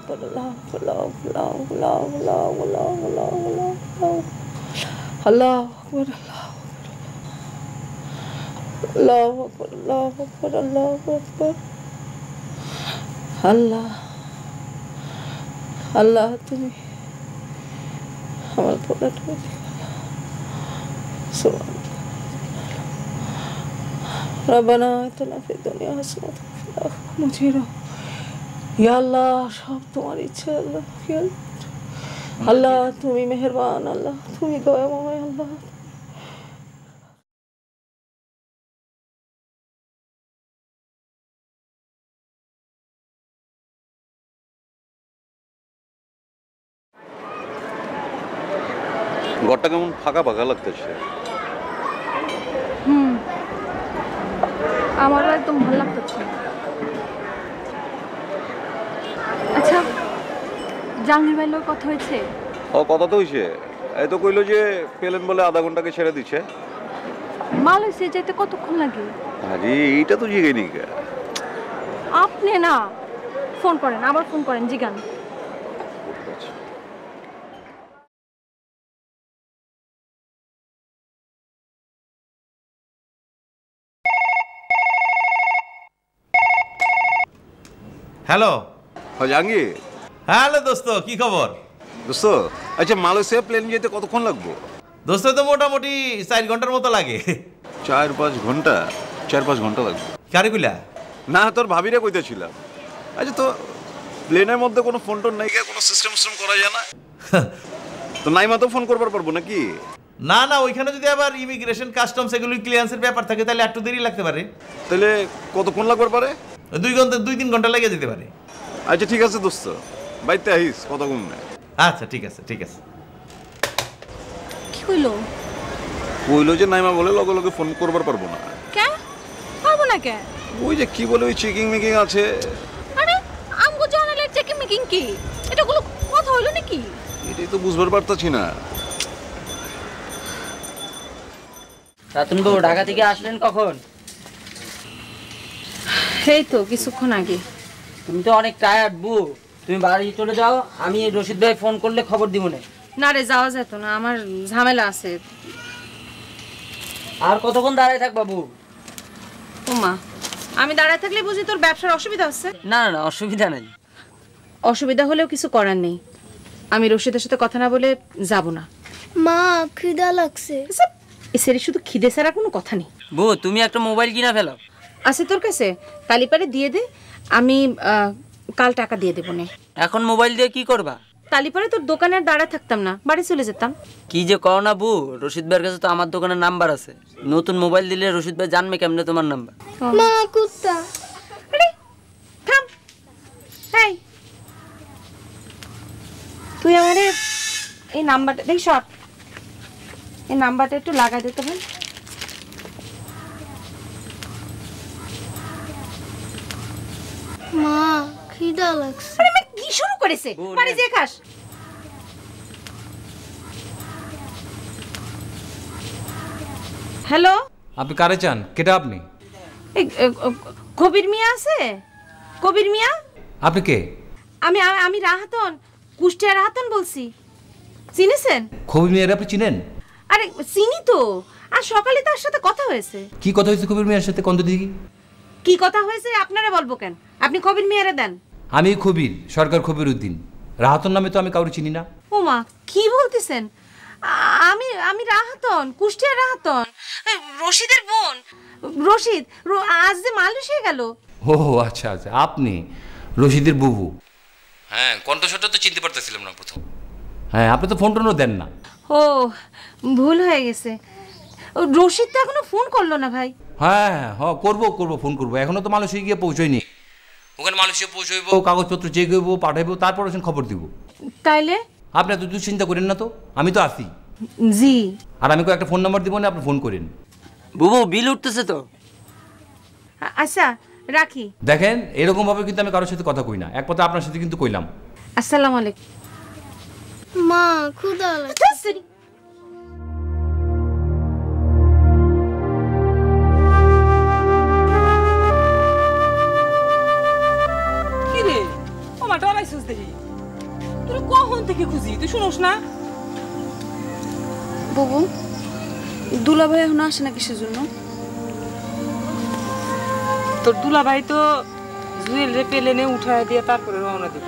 আল্লাহ তুমি আমার পোলাটা রব্বানা আতিনা ফিদ দুনিয়া হাসানাতাও ওয়া ফিল আখিরাতি হাসানাতাও ইয়া আল্লাহ সব তোমার ইচ্ছা আল্লাহ আল্লাহ তুমি মেহেরবান আল্লাহ তুমি দয়াময় আল্লাহ ঘরটা কেমন ফাঁকা ফাঁকা লাগতেছে। আমারও একদম ভালো লাগতেছে। আচ্ছা জাহাঙ্গীর ভাইয়ের লোক কথা হয়েছে? কথা তো হয়েছে, এই তো কইলো যে পেলেন বলে আধা ঘন্টাকে ছেড়ে দিচ্ছে। মালয়েশিয়া যেতে কতক্ষণ লাগে? আরে এইটা তো জিগে নি। আপনি না ফোন করেন, আবার ফোন করেন, জিগান। হ্যালো জাহাঙ্গীর। হ্যালো দোস্ত, কি খবর? দোস্ত আচ্ছা মালয়েশিয়া প্লেন যেতে কতক্ষণ লাগবে? দোস্ত তো মোটামুটি 4 ঘন্টার মতো লাগে। 4-5 ঘন্টা? 4-5 ঘন্টা লাগবে? কারে কইলা? না তোর ভাবিরে কইতেছিলাম। আচ্ছা তো প্লেনের মধ্যে কোনো ফোন টোন নাই, কোনো সিস্টেম করা যায় না? তো নাইমা তো ফোন করবার পারবো নাকি? না না, ওইখানে যদি আবার ইমিগ্রেশন কাস্টমস এগুলো ক্লিয়ারেন্সের ব্যাপার থাকে তাহলে একটু দেরি লাগতে পারে। তাহলে কতক্ষণ লাগবার পারে? 2-3 ঘন্টা লেগে যেতে পারে। আচ্ছা ঠিক আছে দোস্ত, বাইতে আইস কতক্ষণ না। আচ্ছা ঠিক আছে ঠিক আছে। কি কইলো? কইলো যে নাইমা বলে লগে লগে ফোন করবার পারবো না। কেন পারবো না কেন? ওই যে কি বলে ওই চেকিং মেকিং আছে। আরে আমগো জানালের চেকিং মেকিং কি? এটা কোনো কথা হইলো নাকি? এটাই তো বুঝবার পারতাছি না। রাতুন বাবু ঢাকা থেকে আসলেন কখন? এই তো কিছুক্ষণ আগে। তুমি তো অনেক টায়ার্ড বউ, তুমি বাড়ি চলে যাও, আমি রশিদ ভাই ফোন করলে খবর দিব না। না রে যাওয়া যেত না, আমার ঝামেলা আছে। আর কতক্ষণ দাঁড়ায় থাকবা বউ? ওমা আমি দাঁড়ায় থাকলে বুঝি তোর ব্যবসার অসুবিধা হচ্ছে? না না অসুবিধা নেই। অসুবিধা হলেও কিছু করার নেই, আমি রশিদের সাথে কথা না বলে যাব না। মা খিদা লাগছে। এ সেরি শুধু খিদে ছাড়া কোনো কথা নেই। বউ তুমি একটা মোবাইল কিনা ফেলো। আছে তোর কাছে? তালিপারে দিয়ে দে, আমি কাল টাকা দিয়ে দেবো নে। এখন মোবাইল দিয়ে কি করবা? তালিপারে তোর দোকানে আর দাঁড়ায় থাকতাম না, বাড়ি চলে যেতাম। কি যে কও না বউ, রশিদ ভাইয়ের কাছে তো আমার দোকানের নাম্বার আছে। নতুন মোবাইল দিলে রশিদ ভাই জানবে কেমনে তোমার নাম্বার? মা কুত্তা। আরে থাম, এই তুই আমারে এই নাম্বারটা দেখ, শর্ট এই নাম্বারটা একটু লাগাই দিতে হবে। মা খিদা লাগছে। আরে মা কি শুরু করেছে? বাড়ি যেয়ে খাস। হ্যালো, আপনি কারে চান? কেটা আপনি? কবির মিয়া আছে? কবির মিয়া? আপনি কে? আমি রাহাতন, কুষ্টিয়া রাহাতন বলছি। চিনেছেন? কবির মিয়ার আপনি চিনেন? আরে চিনি তো, আর সকালে তার সাথে কথা হয়েছে। কি কথা হয়েছে কবির মিয়ার সাথে? কন্ত দিকে কি কথা হয়েছে আপনারা বলবো কেন? আপনি কবির মিয়ারে দেন। আমি খবির, সরকার খবির উদ্দিন। রাহাতন নামে তো আমি কাউকে চিনি না। ওমা কি বলতেছেন? আমি রাহাতন, কুষ্টিয়া রাহাতন, রশিদের বোন। রশিদ আজ যে মালয়েশিয়া গেল। ও আচ্ছা আচ্ছা, আপনি রশিদের বুবু? হ্যাঁ, কণ্ঠস্বরটা তো চিনতে পারতেছিলাম না প্রথম। হ্যাঁ, আপনি তো ফোন টোনও দেন না। ও ভুল হয়ে গেছে। রশিদ তো এখনো ফোন করলো না ভাই। হ্যাঁ হ্যাঁ, করবো ফোন করবো। এখনো তো মালয়েশিয়া গিয়ে পৌঁছয়নি। ওখানে মালয়েশিয়া পৌঁছইবো, কাগজপত্র চেক হইব, পাঠাইবো, তারপর খবর দিব। তাইলে আপনি এত চিন্তা করেন না তো, আমি তো আছি। জি। আর আমি একটা ফোন নাম্বার দিব না, আপনি ফোন করেন। বুবু বিল উঠতেছে তো। আচ্ছা রাখি। দেখেন এরকম ভাবে কিন্তু আমি কারোর সাথে কথা কই না, এক কথা আপনার সাথে কিন্তু কইলাম। আসসালামু আলাইকুম। মা ক্ষুধা লাগছে। কি রে ও মাটা পালাইছিস দেখি তুই কখন থেকে খুঁজি তুই শুনোস না বাবু দুলাভাই এখন আসে না কিসের জন্য তোর দুলাভাই তো জুয়েল রে প্লেনে উঠায় দিয়ে তারপরে রওনা দিব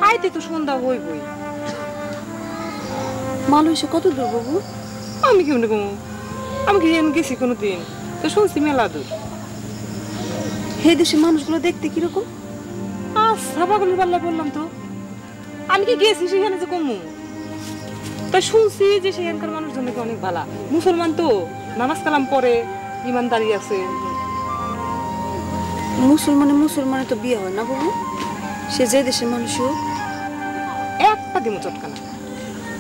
আইতে তো সন্ধ্যা হইবই মালয়েশিয়া কত দূর বাবু আমি কেমন কমু আমি কি এমন গেছি কোনোদিন তো শুনছি মেলা দূর হে দেশে মানুষগুলো দেখতে কিরকম আচ্ছা পাগলের পাল্লা বললাম তো আমি কি গেছি সেখানে যে কমু তাই শুনছি যে সেখানকার মানুষজন নাকি অনেক ভালো মুসলমান তো নামাজ কালাম পড়ে ইমানদারি আছে মুসলমানে তো বিয়ে হয় না বাবু সে যে দেশের মানুষ হোক একটা দিমো চটকানা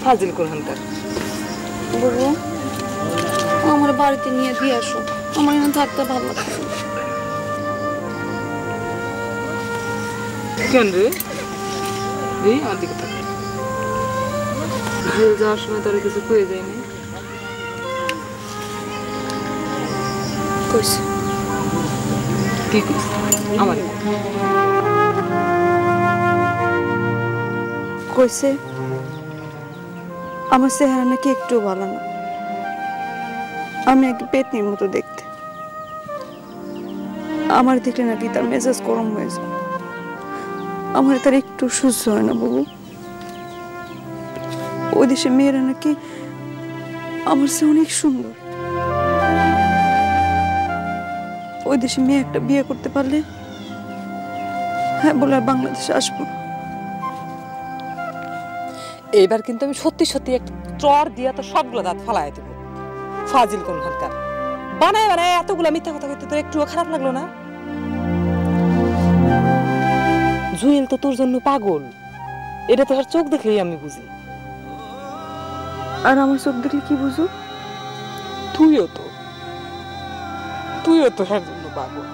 ফাজিল কোরআনকার বাবু আমার বাড়িতে নিয়ে দিয়ে আসো আমার এখানে থাকতে ভালো লাগছে কেন রে এই আমার দিকে থাক জেল যাওয়ার সময় তোর কিছু কয়ে যায়নি কইছে কি কইছে আমার কইছে আমার চেহারা নাকি একটু ভালো না আমি এক পেতনির মতো দেখতে আমার দেখলে নাকি তার মেজাজ গরম হয়ে যায় আমার তার একটু সহ্য হয় না বাবু ওই দেশে মেয়েরা নাকি আমার সে অনেক সুন্দর ওই দেশে মেয়ে একটা বিয়ে করতে পারলে হ্যাঁ বলে আর বাংলাদেশে আসবো না এইবার কিন্তু আমি সত্যি সত্যি একটা চর দিয়া তো সবগুলো দাঁত ফালাই দেবো ফাজিল কোন হালকার বানায় বানায় এতগুলো মিথ্যা কথা কইতে তোর একটুও খারাপ লাগলো না জুয়েল তো তোর জন্য পাগল এটা তো আর চোখ দেখেই আমি বুঝি আর আমার চোখ দেখলে কি বুঝো তুইও তো হ্যাঁ জন্য পাগল